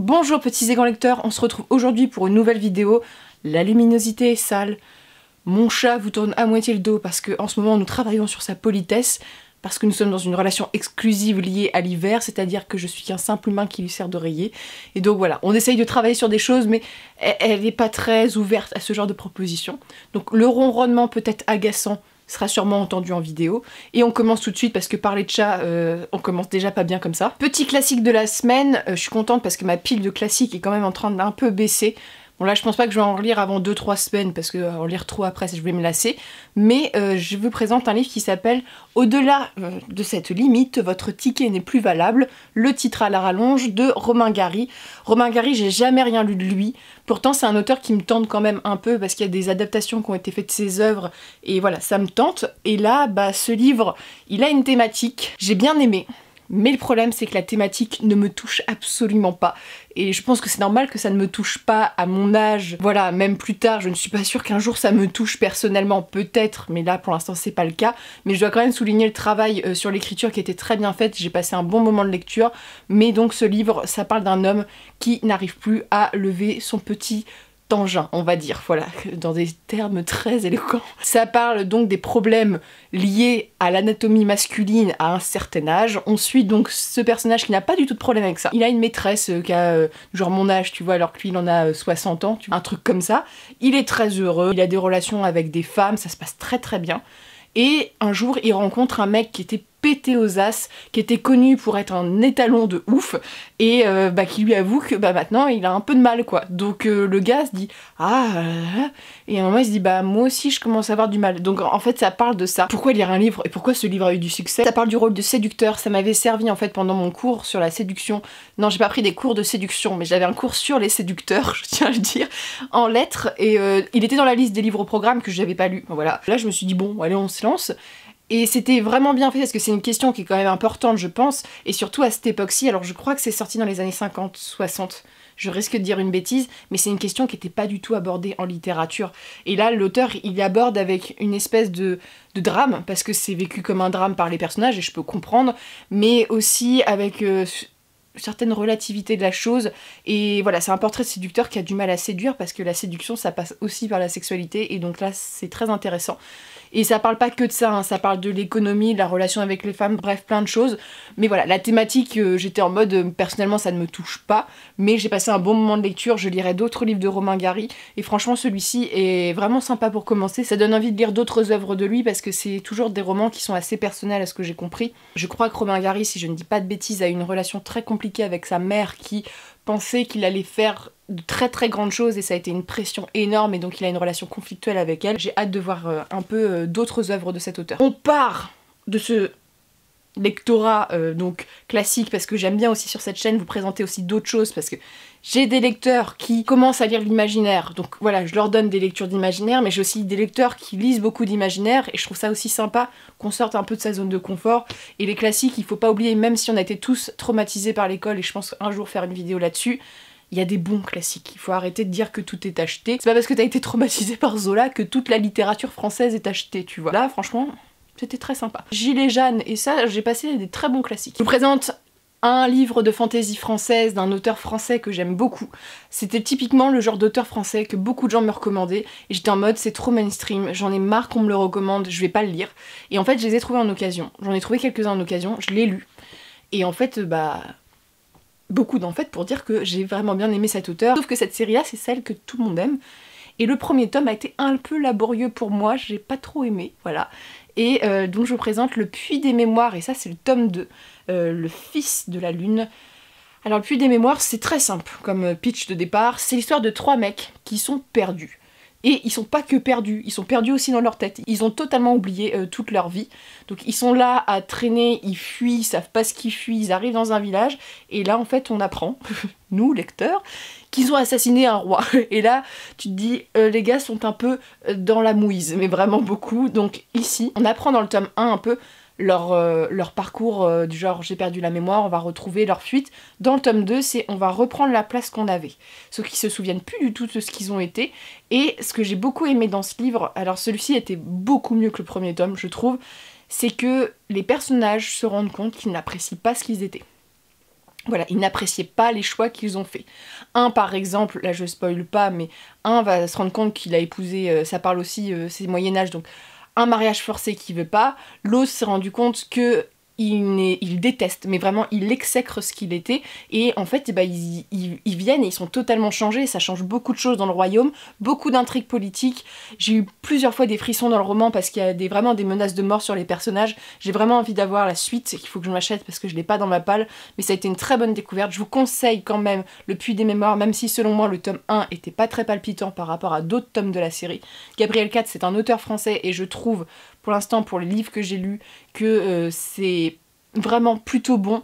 Bonjour petits et grands lecteurs, on se retrouve aujourd'hui pour une nouvelle vidéo. La luminosité est sale, mon chat vous tourne à moitié le dos parce qu'en ce moment nous travaillons sur sa politesse, parce que nous sommes dans une relation exclusive liée à l'hiver, c'est-à-dire que je suis qu'un simple humain qui lui sert d'oreiller. Et donc voilà, on essaye de travailler sur des choses, mais elle n'est pas très ouverte à ce genre de propositions. Donc le ronronnement peut être agaçant, sera sûrement entendu en vidéo. Et on commence tout de suite parce que parler de chat, on commence déjà pas bien comme ça. Petit classique de la semaine, je suis contente parce que ma pile de classiques est quand même en train d'un peu baisser. Bon là je pense pas que je vais en relire avant 2-3 semaines parce que en lire trop après je vais me lasser. Mais je vous présente un livre qui s'appelle Au-delà de cette limite, votre ticket n'est plus valable. Le titre à la rallonge de Romain Gary. Romain Gary, j'ai jamais rien lu de lui. Pourtant c'est un auteur qui me tente quand même un peu parce qu'il y a des adaptations qui ont été faites de ses œuvres. Et voilà, ça me tente. Et là, ce livre, il a une thématique. J'ai bien aimé. Mais le problème c'est que la thématique ne me touche absolument pas. Et je pense que c'est normal que ça ne me touche pas à mon âge. Voilà, même plus tard, je ne suis pas sûre qu'un jour ça me touche personnellement, peut-être, mais là pour l'instant c'est pas le cas. Mais je dois quand même souligner le travail sur l'écriture qui était très bien faite, j'ai passé un bon moment de lecture. Mais donc ce livre, ça parle d'un homme qui n'arrive plus à lever son petit tangin, on va dire, voilà, dans des termes très éloquents. Ça parle donc des problèmes liés à l'anatomie masculine à un certain âge. On suit donc ce personnage qui n'a pas du tout de problème avec ça. Il a une maîtresse qui a genre mon âge, tu vois, alors que lui il en a 60 ans, un truc comme ça. Il est très heureux, il a des relations avec des femmes, ça se passe très très bien. Et un jour, il rencontre un mec qui était pété aux as, qui était connu pour être un étalon de ouf, et qui lui avoue que maintenant il a un peu de mal quoi. Donc le gars se dit et à un moment il se dit moi aussi je commence à avoir du mal. Donc en fait ça parle de ça. Pourquoi lire un livre et pourquoi ce livre a eu du succès? Ça parle du rôle de séducteur, ça m'avait servi en fait pendant mon cours sur la séduction. Non, j'ai pas pris des cours de séduction, mais j'avais un cours sur les séducteurs, je tiens à le dire, en lettres, et il était dans la liste des livres au programme que j'avais pas lu. Voilà. Là je me suis dit bon, allez on se lance. Et c'était vraiment bien fait parce que c'est une question qui est quand même importante je pense, et surtout à cette époque-ci. Alors je crois que c'est sorti dans les années 50, 60, je risque de dire une bêtise, mais c'est une question qui n'était pas du tout abordée en littérature. Et là l'auteur il aborde avec une espèce de drame, parce que c'est vécu comme un drame par les personnages et je peux comprendre, mais aussi avec certaine relativité de la chose. Et voilà, c'est un portrait de séducteur qui a du mal à séduire parce que la séduction ça passe aussi par la sexualité, et donc là c'est très intéressant. Et ça parle pas que de ça, hein, ça parle de l'économie, de la relation avec les femmes, bref, plein de choses. Mais voilà, la thématique, j'étais en mode, personnellement ça ne me touche pas, mais j'ai passé un bon moment de lecture, je lirai d'autres livres de Romain Gary, et franchement celui-ci est vraiment sympa pour commencer. Ça donne envie de lire d'autres œuvres de lui, parce que c'est toujours des romans qui sont assez personnels à ce que j'ai compris. Je crois que Romain Gary, si je ne dis pas de bêtises, a une relation très compliquée avec sa mère qui pensait qu'il allait faire de très très grandes choses, et ça a été une pression énorme, et donc il a une relation conflictuelle avec elle. J'ai hâte de voir un peu d'autres œuvres de cet auteur. On part de ce lectorat donc classique, parce que j'aime bien aussi sur cette chaîne vous présenter aussi d'autres choses, parce que j'ai des lecteurs qui commencent à lire l'imaginaire, donc voilà, je leur donne des lectures d'imaginaire, mais j'ai aussi des lecteurs qui lisent beaucoup d'imaginaire, et je trouve ça aussi sympa qu'on sorte un peu de sa zone de confort. Et les classiques, il faut pas oublier, même si on a été tous traumatisés par l'école, et je pense un jour faire une vidéo là-dessus, il y a des bons classiques. Il faut arrêter de dire que tout est acheté. C'est pas parce que t'as été traumatisé par Zola que toute la littérature française est achetée, tu vois. Là, franchement, c'était très sympa. Gilles et Jeanne, et ça, j'ai passé des très bons classiques. Je vous présente un livre de fantaisie française d'un auteur français que j'aime beaucoup. C'était typiquement le genre d'auteur français que beaucoup de gens me recommandaient, et j'étais en mode c'est trop mainstream, j'en ai marre qu'on me le recommande, je vais pas le lire. Et en fait, je les ai trouvés en occasion. J'en ai trouvé quelques-uns en occasion, je l'ai lu. Et en fait, beaucoup d'en fait pour dire que j'ai vraiment bien aimé cet auteur. Sauf que cette série-là, c'est celle que tout le monde aime. Et le premier tome a été un peu laborieux pour moi, j'ai pas trop aimé, voilà. Et donc je vous présente Le Puits des Mémoires, et ça c'est le tome 2, Le Fils de la Lune. Alors Le Puits des Mémoires, c'est très simple comme pitch de départ, c'est l'histoire de 3 mecs qui sont perdus. Et ils sont pas que perdus, ils sont perdus aussi dans leur tête. Ils ont totalement oublié toute leur vie. Donc ils sont là à traîner, ils fuient, ils savent pas ce qu'ils fuient, ils arrivent dans un village, et là en fait on apprend, nous lecteurs, qu'ils ont assassiné un roi. Et là tu te dis, les gars sont un peu dans la mouise, mais vraiment beaucoup. Donc ici, on apprend dans le tome 1 un peu leur parcours du genre j'ai perdu la mémoire, on va retrouver leur fuite. Dans le tome 2, c'est on va reprendre la place qu'on avait. Ceux qui se souviennent plus du tout de ce qu'ils ont été. Et ce que j'ai beaucoup aimé dans ce livre, alors celui-ci était beaucoup mieux que le premier tome, je trouve, c'est que les personnages se rendent compte qu'ils n'apprécient pas ce qu'ils étaient. Voilà, ils n'appréciaient pas les choix qu'ils ont faits. Un, par exemple, là je spoil pas, mais un va se rendre compte qu'il a épousé, ça parle aussi, c'est Moyen-Âge, donc un mariage forcé qu'il veut pas. L'autre s'est rendu compte que il déteste, mais vraiment il exècre ce qu'il était, et en fait ils viennent et ils sont totalement changés, ça change beaucoup de choses dans le royaume, beaucoup d'intrigues politiques. J'ai eu plusieurs fois des frissons dans le roman parce qu'il y a vraiment des menaces de mort sur les personnages. J'ai vraiment envie d'avoir la suite, il faut que je m'achète parce que je l'ai pas dans ma palle, mais ça a été une très bonne découverte. Je vous conseille quand même Le Puits des Mémoires, même si selon moi le tome 1 était pas très palpitant par rapport à d'autres tomes de la série. Gabriel Katz, c'est un auteur français et je trouve, pour l'instant, pour les livres que j'ai lus, que c'est vraiment plutôt bon,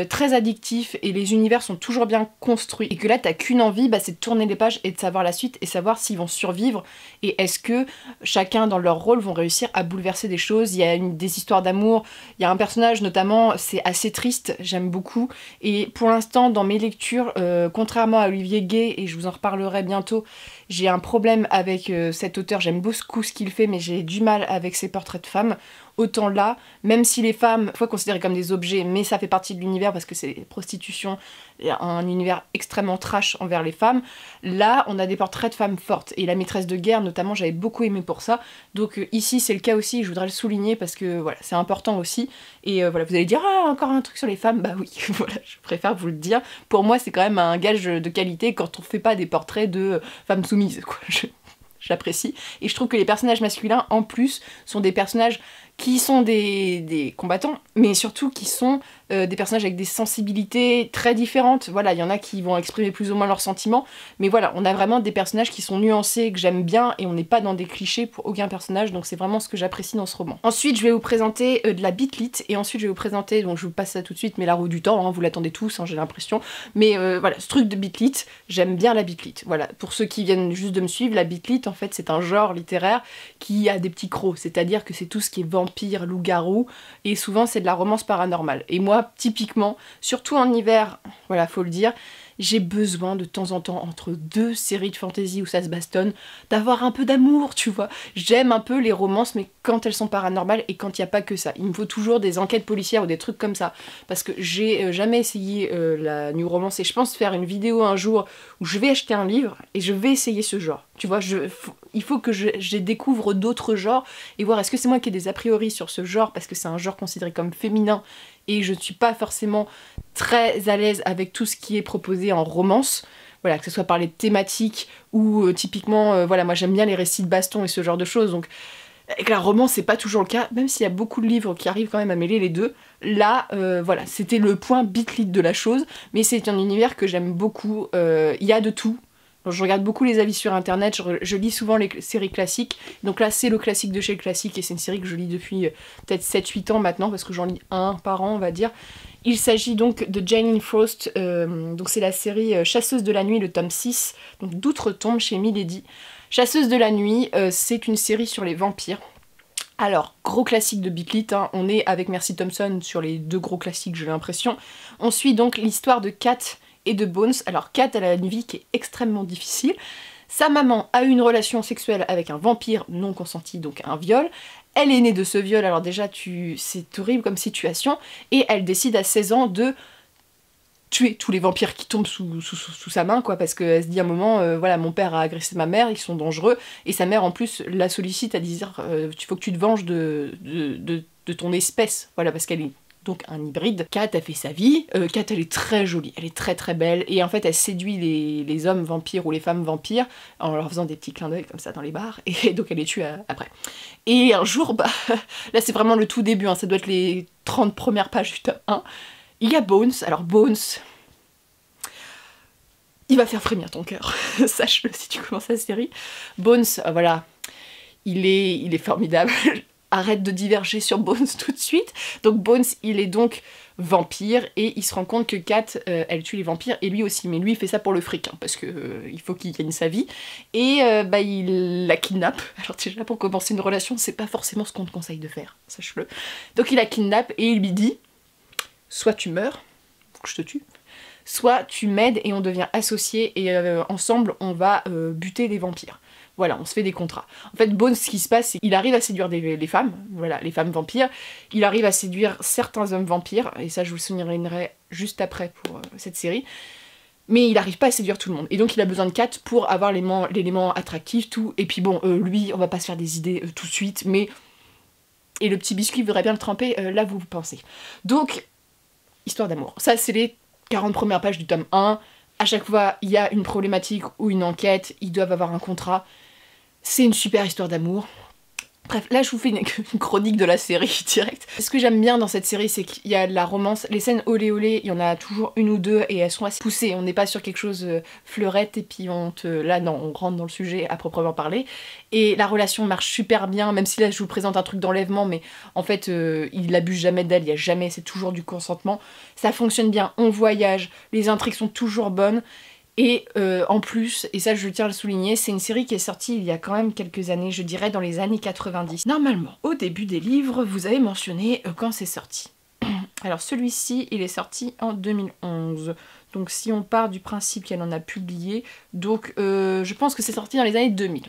très addictif, et les univers sont toujours bien construits, et que là t'as qu'une envie, c'est de tourner les pages et de savoir la suite et savoir s'ils vont survivre et est-ce que chacun dans leur rôle vont réussir à bouleverser des choses. Il y a des histoires d'amour, il y a un personnage notamment, c'est assez triste, j'aime beaucoup, et pour l'instant dans mes lectures, contrairement à Olivier Gay, et je vous en reparlerai bientôt, j'ai un problème avec cet auteur, j'aime beaucoup ce qu'il fait mais j'ai du mal avec ses portraits de femmes. Autant là, même si les femmes sont considérées comme des objets, mais ça fait partie de l'univers parce que c'est prostitution, un univers extrêmement trash envers les femmes, là on a des portraits de femmes fortes, et La Maîtresse de guerre notamment j'avais beaucoup aimé pour ça, donc ici c'est le cas aussi, je voudrais le souligner parce que voilà, c'est important aussi, et voilà, vous allez dire ah encore un truc sur les femmes, bah oui, voilà, je préfère vous le dire, pour moi c'est quand même un gage de qualité quand on fait pas des portraits de femmes soumises, quoi. J'apprécie, et je trouve que les personnages masculins en plus sont des personnages qui sont des combattants, mais surtout qui sont des personnages avec des sensibilités très différentes. Voilà, il y en a qui vont exprimer plus ou moins leurs sentiments, mais voilà, on a vraiment des personnages qui sont nuancés, que j'aime bien, et on n'est pas dans des clichés pour aucun personnage, donc c'est vraiment ce que j'apprécie dans ce roman. Ensuite, je vais vous présenter de la bitlit, et ensuite je vais vous présenter, donc je vous passe ça tout de suite, mais La Roue du Temps, hein, vous l'attendez tous, hein, j'ai l'impression, mais voilà, ce truc de bitlit, j'aime bien la bitlit. Voilà, pour ceux qui viennent juste de me suivre, la bitlit, en fait, c'est un genre littéraire qui a des petits crocs, c'est-à-dire que c'est tout ce qui est vampire, loup-garou, et souvent c'est de la romance paranormale. Et moi, typiquement, surtout en hiver, voilà, faut le dire, j'ai besoin de temps en temps, entre deux séries de fantasy où ça se bastonne, d'avoir un peu d'amour, tu vois. J'aime un peu les romances, mais quand elles sont paranormales et quand il n'y a pas que ça. Il me faut toujours des enquêtes policières ou des trucs comme ça, parce que j'ai jamais essayé la new romance, et je pense faire une vidéo un jour où je vais acheter un livre et je vais essayer ce genre. Tu vois, il faut que je découvre d'autres genres et voir est-ce que c'est moi qui ai des a priori sur ce genre, parce que c'est un genre considéré comme féminin et je ne suis pas forcément très à l'aise avec tout ce qui est proposé en romance. Voilà, que ce soit par les thématiques ou typiquement, voilà, moi j'aime bien les récits de baston et ce genre de choses, donc avec la romance c'est pas toujours le cas, même s'il y a beaucoup de livres qui arrivent quand même à mêler les deux. Là, voilà, c'était le point bitlit de la chose, mais c'est un univers que j'aime beaucoup, il y a de tout. Donc, je regarde beaucoup les avis sur internet, je lis souvent les séries classiques, donc là c'est le classique de chez le classique, et c'est une série que je lis depuis peut-être 7-8 ans maintenant, parce que j'en lis un par an on va dire. Il s'agit donc de Janine Frost, donc c'est la série Chasseuse de la nuit, le tome 6, donc d'outre-tombe chez Milady. Chasseuse de la nuit, c'est une série sur les vampires. Alors, gros classique de bitlit, hein, on est avec Mercy Thompson sur les deux gros classiques, j'ai l'impression. On suit donc l'histoire de Kat et de Bones. Alors Kat, elle a une vie qui est extrêmement difficile. Sa maman a eu une relation sexuelle avec un vampire non consenti, donc un viol. Elle est née de ce viol, alors déjà c'est horrible comme situation, et elle décide à 16 ans de tuer tous les vampires qui tombent sous sa main, quoi, parce qu'elle se dit à un moment, voilà, mon père a agressé ma mère, ils sont dangereux, et sa mère en plus la sollicite à dire, il faut que tu te venges de ton espèce, voilà, parce qu'elle est donc un hybride. Kat a fait sa vie, Kat elle est très jolie, elle est très très belle, et en fait elle séduit les hommes vampires ou les femmes vampires en leur faisant des petits clins d'œil comme ça dans les bars, et donc elle les tue après. Et un jour, là c'est vraiment le tout début, hein, ça doit être les 30 premières pages du tome 1, il y a Bones. Alors Bones, il va faire frémir ton cœur, sache-le si tu commences la série. Bones, voilà, il est formidable. Arrête de diverger sur Bones tout de suite. Donc Bones, il est donc vampire, et il se rend compte que Kat, elle tue les vampires, et lui aussi, mais lui il fait ça pour le fric, hein, parce que il faut qu'il gagne sa vie, et il la kidnappe. Alors déjà pour commencer une relation, c'est pas forcément ce qu'on te conseille de faire, sache-le. Donc il la kidnappe, et il lui dit, soit tu meurs, faut que je te tue, soit tu m'aides et on devient associés, et ensemble on va buter les vampires. Voilà, on se fait des contrats. En fait, Bones, ce qui se passe, c'est qu'il arrive à séduire les femmes, voilà, les femmes vampires. Il arrive à séduire certains hommes vampires, et ça je vous le soulignerai juste après pour cette série. Mais il n'arrive pas à séduire tout le monde. Et donc il a besoin de Kat pour avoir l'élément attractif, tout. Et puis bon, lui, on va pas se faire des idées tout de suite, mais... Et le petit biscuit voudrait bien le tremper, là vous pensez. Donc, histoire d'amour. Ça, c'est les 40 premières pages du tome 1. À chaque fois, il y a une problématique ou une enquête, ils doivent avoir un contrat. C'est une super histoire d'amour. Bref, là je vous fais une chronique de la série direct. Ce que j'aime bien dans cette série, c'est qu'il y a de la romance. Les scènes olé olé, il y en a toujours une ou deux et elles sont assez poussées. On n'est pas sur quelque chose fleurette et puis là non, on rentre dans le sujet à proprement parler. Et la relation marche super bien, même si là je vous présente un truc d'enlèvement, mais en fait il abuse jamais d'elle, il y a jamais, c'est toujours du consentement. Ça fonctionne bien, on voyage, les intrigues sont toujours bonnes. Et en plus, et ça je tiens à le souligner, c'est une série qui est sortie il y a quand même quelques années, je dirais dans les années 90. Normalement, au début des livres, vous avez mentionné quand c'est sorti. Alors celui-ci, il est sorti en 2011. Donc si on part du principe qu'elle en a publié, donc je pense que c'est sorti dans les années 2000.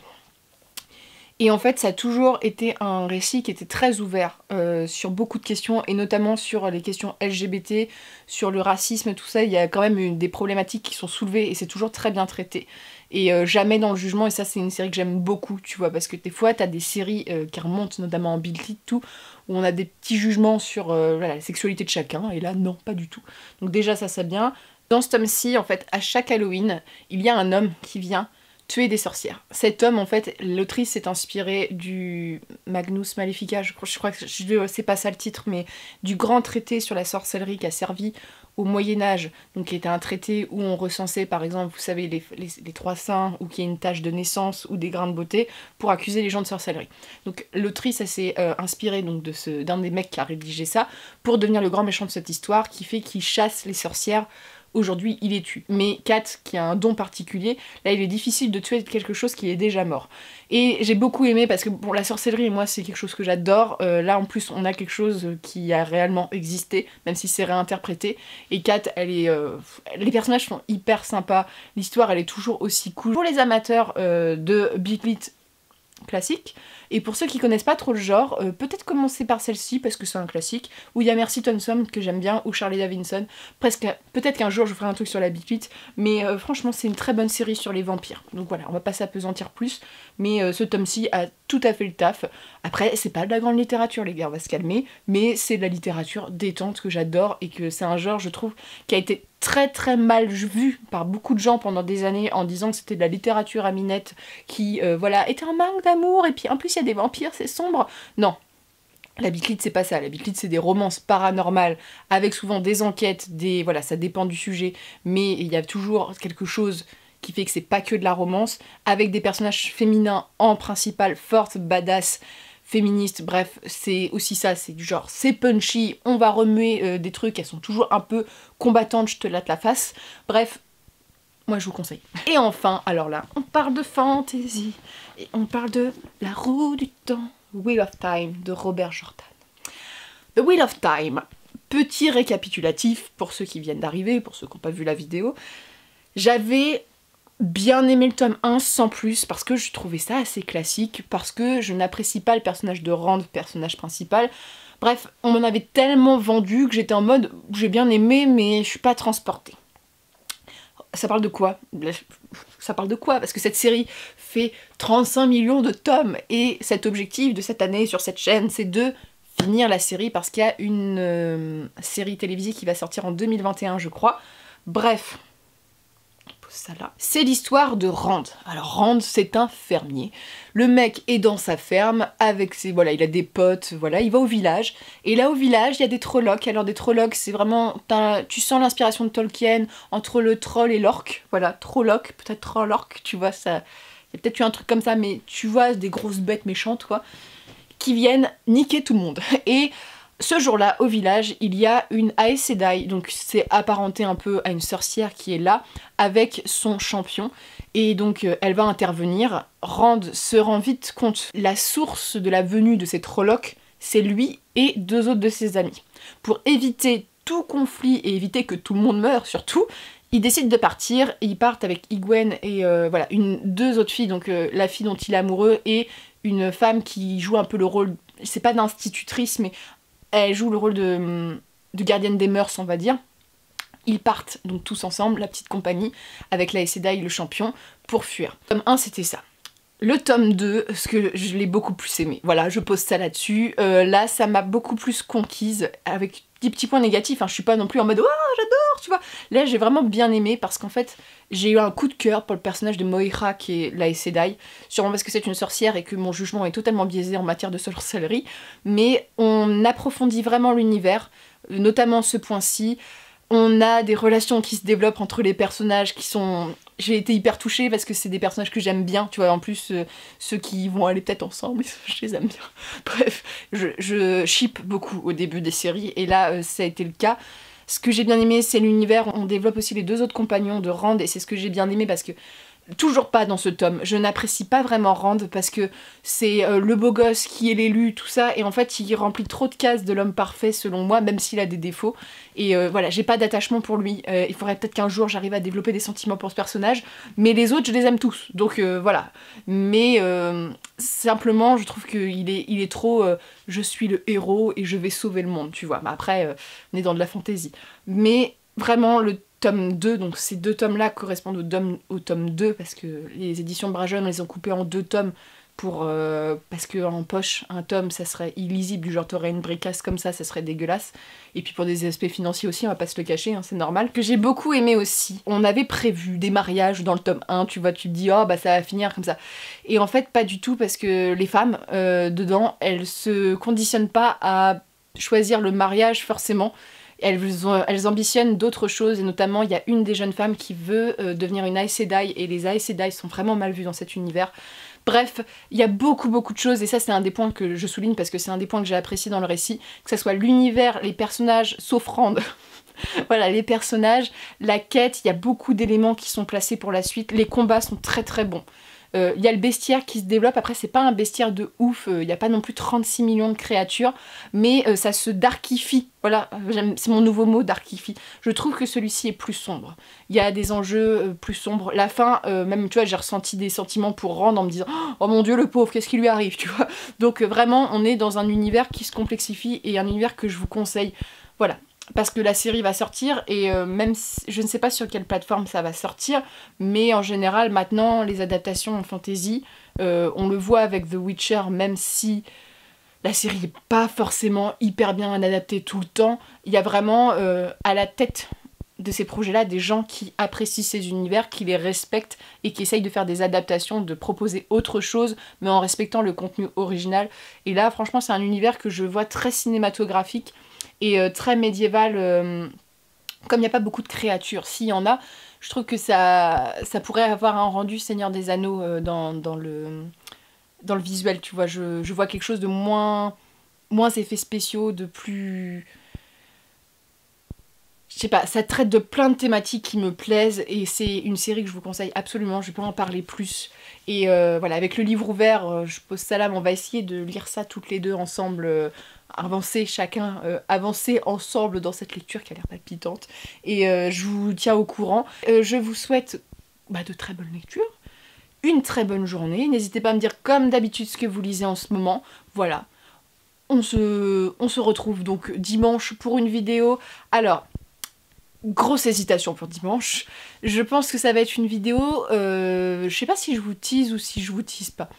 Et en fait, ça a toujours été un récit qui était très ouvert sur beaucoup de questions, et notamment sur les questions LGBT, sur le racisme, tout ça. Il y a quand même des problématiques qui sont soulevées, et c'est toujours très bien traité. Et jamais dans le jugement, et ça c'est une série que j'aime beaucoup, tu vois, parce que des fois t'as des séries qui remontent, notamment en Bill Clinton, tout, où on a des petits jugements sur voilà, la sexualité de chacun, et là non, pas du tout. Donc déjà ça c'est bien. Dans ce tome-ci, en fait, à chaque Halloween, il y a un homme qui vient tuer des sorcières. Cet homme, en fait, l'autrice s'est inspirée du Magnus Malefica, je crois que c'est pas ça le titre, mais du grand traité sur la sorcellerie qui a servi au Moyen-Âge, donc qui était un traité où on recensait, par exemple, vous savez, les 3 saints, ou qu'il y ait une tache de naissance, ou des grains de beauté, pour accuser les gens de sorcellerie. Donc l'autrice, elle s'est inspirée donc, d'un des mecs qui a rédigé ça, pour devenir le grand méchant de cette histoire, qui fait qu'il chasse les sorcières. Aujourd'hui, il les tue. Mais Kat, qui a un don particulier, là, il est difficile de tuer quelque chose qui est déjà mort. Et j'ai beaucoup aimé, parce que bon, la sorcellerie, moi, c'est quelque chose que j'adore. Là, en plus, on a quelque chose qui a réellement existé, même si c'est réinterprété. Et Kat, elle est... les personnages sont hyper sympas. L'histoire, elle est toujours aussi cool. Pour les amateurs de Bill Clinton classique, et pour ceux qui connaissent pas trop le genre, peut-être commencer par celle-ci parce que c'est un classique, où il y a Mercy Thompson que j'aime bien, ou Charlie Davidson, peut-être qu'un jour je ferai un truc sur la Bill Clinton, mais franchement c'est une très bonne série sur les vampires, donc voilà, on va pas s'apesantir plus, mais ce tome-ci a tout à fait le taf. Après c'est pas de la grande littérature les gars, on va se calmer, mais c'est de la littérature détente que j'adore, et que c'est un genre je trouve qui a été très très mal vu par beaucoup de gens pendant des années en disant que c'était de la littérature à minette qui voilà était un manque d'amour, et puis en plus il y a des vampires, c'est sombre. Non, la Bill Clinton c'est pas ça, la Bill Clinton c'est des romances paranormales avec souvent des enquêtes, voilà, ça dépend du sujet, mais il y a toujours quelque chose qui fait que c'est pas que de la romance, avec des personnages féminins en principal, fortes, badass, féministes, bref, c'est aussi ça, c'est du genre, c'est punchy, on va remuer des trucs, elles sont toujours un peu combattantes, je te latte la face, bref, moi je vous conseille. Et enfin, alors là, on parle de fantasy, et on parle de La Roue du Temps, Wheel of Time, de Robert Jordan. The Wheel of Time, petit récapitulatif pour ceux qui viennent d'arriver, pour ceux qui n'ont pas vu la vidéo, j'avais bien aimé le tome 1 sans plus, parce que je trouvais ça assez classique, parce que je n'apprécie pas le personnage de Rand, personnage principal. Bref, on m'en avait tellement vendu que j'étais en mode, j'ai bien aimé, mais je suis pas transportée. Ça parle de quoi? Ça parle de quoi? Parce que cette série fait 35 millions de tomes, et cet objectif de cette année sur cette chaîne, c'est de finir la série, parce qu'il y a une série télévisée qui va sortir en 2021, je crois. Bref. C'est l'histoire de Rand. Alors Rand, c'est un fermier. Le mec est dans sa ferme avec ses... Voilà, il a des potes, voilà, il va au village. Et là, au village, il y a des trollocs. Alors des trollocs, c'est vraiment... Tu sens l'inspiration de Tolkien entre le troll et l'orque. Voilà, trolloc, peut-être troll-orque, tu vois, ça... Il y a peut-être eu un truc comme ça, mais tu vois, des grosses bêtes méchantes, quoi, qui viennent niquer tout le monde. Et... ce jour-là, au village, il y a une Aes Sedai, donc c'est apparenté un peu à une sorcière qui est là, avec son champion, et donc elle va intervenir. Rand se rend vite compte, la source de la venue de ces trollocs, c'est lui et 2 autres de ses amis. Pour éviter tout conflit et éviter que tout le monde meure surtout, Ils décident de partir, et ils partent avec Higwen et voilà, deux autres filles, donc la fille dont il est amoureux et une femme qui joue un peu le rôle, c'est pas d'institutrice, mais elle joue le rôle de gardienne des mœurs, on va dire. Ils partent donc tous ensemble, la petite compagnie, avec la Aes Sedai, le champion, pour fuir. Tome 1, c'était ça. Le tome 2, parce que je l'ai beaucoup plus aimé. Voilà, je pose ça là-dessus. Là, ça m'a beaucoup plus conquise, avec des petits points négatifs. Hein. Je suis pas non plus en mode « Oh, j'adore !» tu vois. Là, j'ai vraiment bien aimé, parce qu'en fait, j'ai eu un coup de cœur pour le personnage de Moira, qui est la Aes Sedai. Sûrement parce que c'est une sorcière et que mon jugement est totalement biaisé en matière de sorcellerie. Mais on approfondit vraiment l'univers, notamment ce point-ci. On a des relations qui se développent entre les personnages qui sont... J'ai été hyper touchée parce que c'est des personnages que j'aime bien, tu vois, en plus ceux qui vont aller peut-être ensemble, je les aime bien. Bref, je ship beaucoup au début des séries et là ça a été le cas. Ce que j'ai bien aimé c'est l'univers, on développe aussi les deux autres compagnons de Rand et c'est ce que j'ai bien aimé parce que toujours pas dans ce tome, je n'apprécie pas vraiment Rand parce que c'est le beau gosse qui est l'élu, tout ça, et en fait il remplit trop de cases de l'homme parfait selon moi, même s'il a des défauts, et voilà, j'ai pas d'attachement pour lui, il faudrait peut-être qu'un jour j'arrive à développer des sentiments pour ce personnage, mais les autres je les aime tous, donc voilà, mais simplement je trouve qu'il est trop je suis le héros et je vais sauver le monde, tu vois, mais après on est dans de la fantaisie, mais vraiment le tome 2, donc ces deux tomes-là correspondent au tome 2, parce que les éditions Bragelonne les ont coupés en deux tomes, parce que en poche, un tome, ça serait illisible, du genre t'aurais une bricasse comme ça serait dégueulasse, et puis pour des aspects financiers aussi, on va pas se le cacher, hein, c'est normal. Que j'ai beaucoup aimé aussi, on avait prévu des mariages dans le tome 1, tu vois, tu te dis, oh bah ça va finir comme ça, et en fait pas du tout, parce que les femmes, dedans, elles se conditionnent pas à choisir le mariage forcément. Elles ambitionnent d'autres choses, et notamment il y a une des jeunes femmes qui veut devenir une Aes Sedai, et les Aes Sedai sont vraiment mal vues dans cet univers. Bref, il y a beaucoup de choses, et ça c'est un des points que je souligne parce que c'est un des points que j'ai apprécié dans le récit, que ce soit l'univers, les personnages, sauf Rand. Voilà, les personnages, la quête, il y a beaucoup d'éléments qui sont placés pour la suite, les combats sont très bons. Il y a le bestiaire qui se développe, après c'est pas un bestiaire de ouf, il n'y a pas non plus 36 millions de créatures, mais ça se darkifie, voilà, c'est mon nouveau mot, darkifie. Je trouve que celui-ci est plus sombre, il y a des enjeux plus sombres, la fin, même tu vois, j'ai ressenti des sentiments pour Rand en me disant « Oh mon dieu le pauvre, qu'est-ce qui lui arrive ?» tu vois. Donc vraiment, on est dans un univers qui se complexifie, et un univers que je vous conseille, voilà. Parce que la série va sortir, et même si, je ne sais pas sur quelle plateforme ça va sortir, mais en général maintenant les adaptations en fantasy, on le voit avec The Witcher, même si la série n'est pas forcément hyper bien adaptée tout le temps, il y a vraiment à la tête de ces projets-là des gens qui apprécient ces univers, qui les respectent et qui essayent de faire des adaptations, de proposer autre chose, mais en respectant le contenu original. Et là franchement c'est un univers que je vois très cinématographique, et très médiéval, comme il n'y a pas beaucoup de créatures, s'il y en a, je trouve que ça pourrait avoir un rendu Seigneur des Anneaux dans le visuel, tu vois, je vois quelque chose de moins effets spéciaux, de plus... Je sais pas, ça traite de plein de thématiques qui me plaisent, et c'est une série que je vous conseille absolument, je vais pas en parler plus. Et voilà, avec le livre ouvert, je pose ça là, mais on va essayer de lire ça toutes les deux ensemble, avancer ensemble dans cette lecture qui a l'air palpitante, et je vous tiens au courant. Je vous souhaite de très bonnes lectures, une très bonne journée, n'hésitez pas à me dire comme d'habitude ce que vous lisez en ce moment, voilà. On se retrouve donc dimanche pour une vidéo. Alors, grosse hésitation pour dimanche, je pense que ça va être une vidéo, je sais pas si je vous tease ou si je vous tease pas.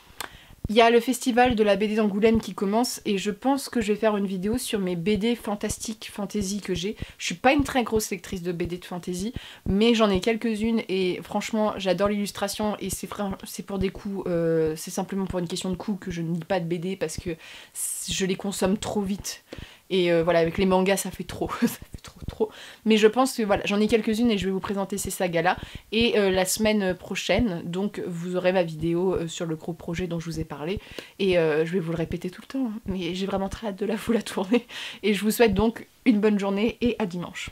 Il y a le festival de la BD d'Angoulême qui commence, et je pense que je vais faire une vidéo sur mes BD fantastiques fantasy que j'ai. Je suis pas une très grosse lectrice de BD de fantasy, mais j'en ai quelques-unes, et franchement j'adore l'illustration, et c'est pour des coups, c'est simplement pour une question de coût que je ne lis pas de BD parce que je les consomme trop vite. Et voilà, avec les mangas ça fait trop, ça fait trop. Mais je pense que voilà, j'en ai quelques-unes et je vais vous présenter ces sagas-là. Et la semaine prochaine, donc vous aurez ma vidéo sur le gros projet dont je vous ai parlé. Et je vais vous le répéter tout le temps, hein, mais j'ai vraiment très hâte de vous la tourner. Et je vous souhaite donc une bonne journée et à dimanche.